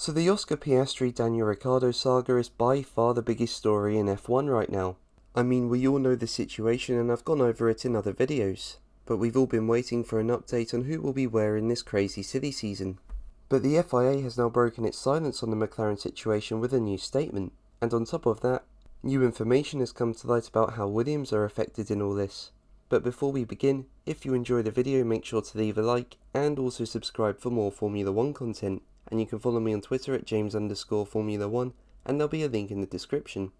So the Oscar Piastri-Daniel Ricciardo saga is by far the biggest story in F1 right now. I mean, we all know the situation and I've gone over it in other videos, but we've all been waiting for an update on who will be where in this crazy silly season. But the FIA has now broken its silence on the McLaren situation with a new statement, and on top of that, new information has come to light about how Williams are affected in all this. But before we begin, if you enjoy the video, make sure to leave a like and also subscribe for more Formula 1 content. And you can follow me on Twitter at James_Formula1, and there'll be a link in the description.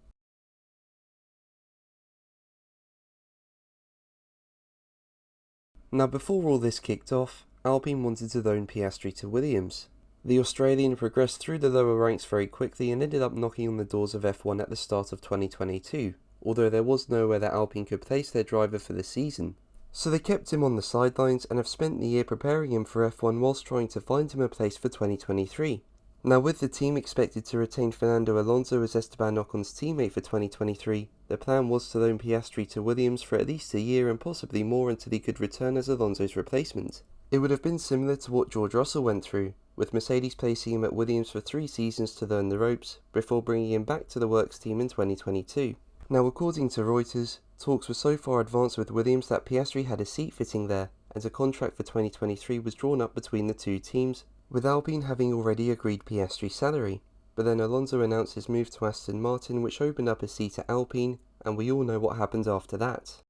Now before all this kicked off, Alpine wanted to loan Piastri to Williams. The Australian progressed through the lower ranks very quickly and ended up knocking on the doors of F1 at the start of 2022, although there was nowhere that Alpine could place their driver for the season. So they kept him on the sidelines and have spent the year preparing him for F1 whilst trying to find him a place for 2023. Now with the team expected to retain Fernando Alonso as Esteban Ocon's teammate for 2023, the plan was to loan Piastri to Williams for at least a year and possibly more until he could return as Alonso's replacement. It would have been similar to what George Russell went through, with Mercedes placing him at Williams for 3 seasons to learn the ropes, before bringing him back to the works team in 2022. Now according to Reuters, talks were so far advanced with Williams that Piastri had a seat fitting there, and a contract for 2023 was drawn up between the two teams, with Alpine having already agreed Piastri's salary. But then Alonso announced his move to Aston Martin, which opened up a seat at Alpine, and we all know what happened after that.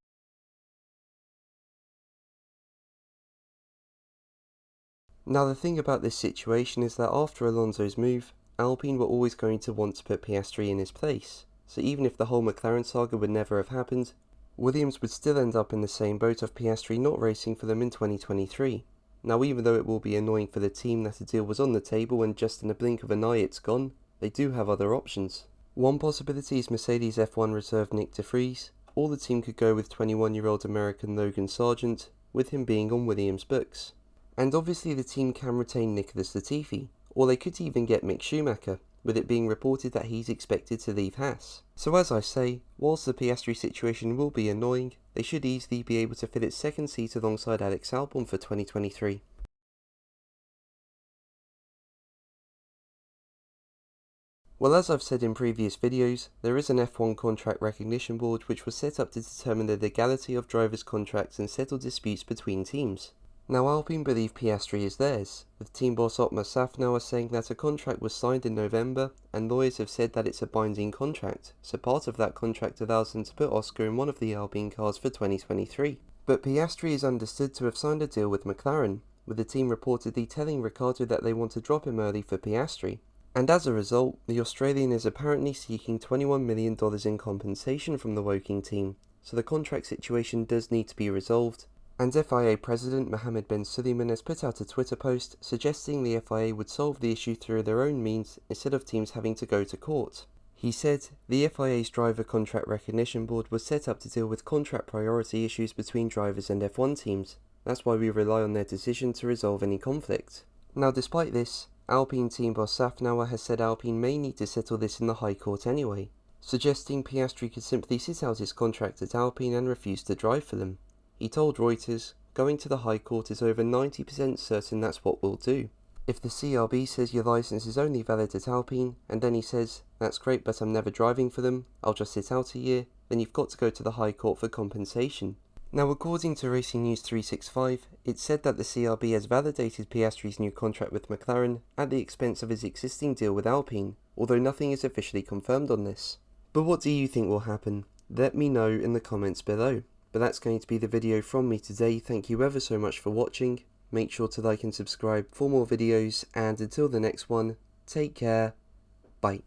Now the thing about this situation is that after Alonso's move, Alpine were always going to want to put Piastri in his place. So even if the whole McLaren saga would never have happened, Williams would still end up in the same boat of Piastri not racing for them in 2023. Now even though it will be annoying for the team that a deal was on the table and just in a blink of an eye it's gone, they do have other options. One possibility is Mercedes F1 reserve Nick de Vries, or the team could go with 21-year-old American Logan Sargent, with him being on Williams' books. And obviously the team can retain Nicholas Latifi, or they could even get Mick Schumacher, with it being reported that he's expected to leave Haas. So as I say, whilst the Piastri situation will be annoying, they should easily be able to fill its second seat alongside Alex Albon for 2023. Well, as I've said in previous videos, there is an F1 contract recognition board which was set up to determine the legality of drivers' contracts and settle disputes between teams. Now Alpine believe Piastri is theirs, with team boss Otmar Safnauer saying that a contract was signed in November, and lawyers have said that it's a binding contract, so part of that contract allows them to put Oscar in one of the Alpine cars for 2023. But Piastri is understood to have signed a deal with McLaren, with the team reportedly telling Ricciardo that they want to drop him early for Piastri. And as a result, the Australian is apparently seeking $21 million in compensation from the Woking team, so the contract situation does need to be resolved. And FIA President Mohammed Ben Suleiman has put out a Twitter post suggesting the FIA would solve the issue through their own means instead of teams having to go to court. He said, the FIA's Driver Contract Recognition Board was set up to deal with contract priority issues between drivers and F1 teams. That's why we rely on their decision to resolve any conflict. Now despite this, Alpine team boss Safnauer has said Alpine may need to settle this in the High Court anyway, suggesting Piastri could simply sit out his contract at Alpine and refuse to drive for them. He told Reuters, going to the High Court is over 90% certain that's what we'll do. If the CRB says your licence is only valid at Alpine, and then he says, that's great but I'm never driving for them, I'll just sit out a year, then you've got to go to the High Court for compensation. Now according to Racing News 365, it's said that the CRB has validated Piastri's new contract with McLaren at the expense of his existing deal with Alpine, although nothing is officially confirmed on this. But what do you think will happen? Let me know in the comments below. But that's going to be the video from me today. Thank you ever so much for watching. Make sure to like and subscribe for more videos, and until the next one, take care, bye.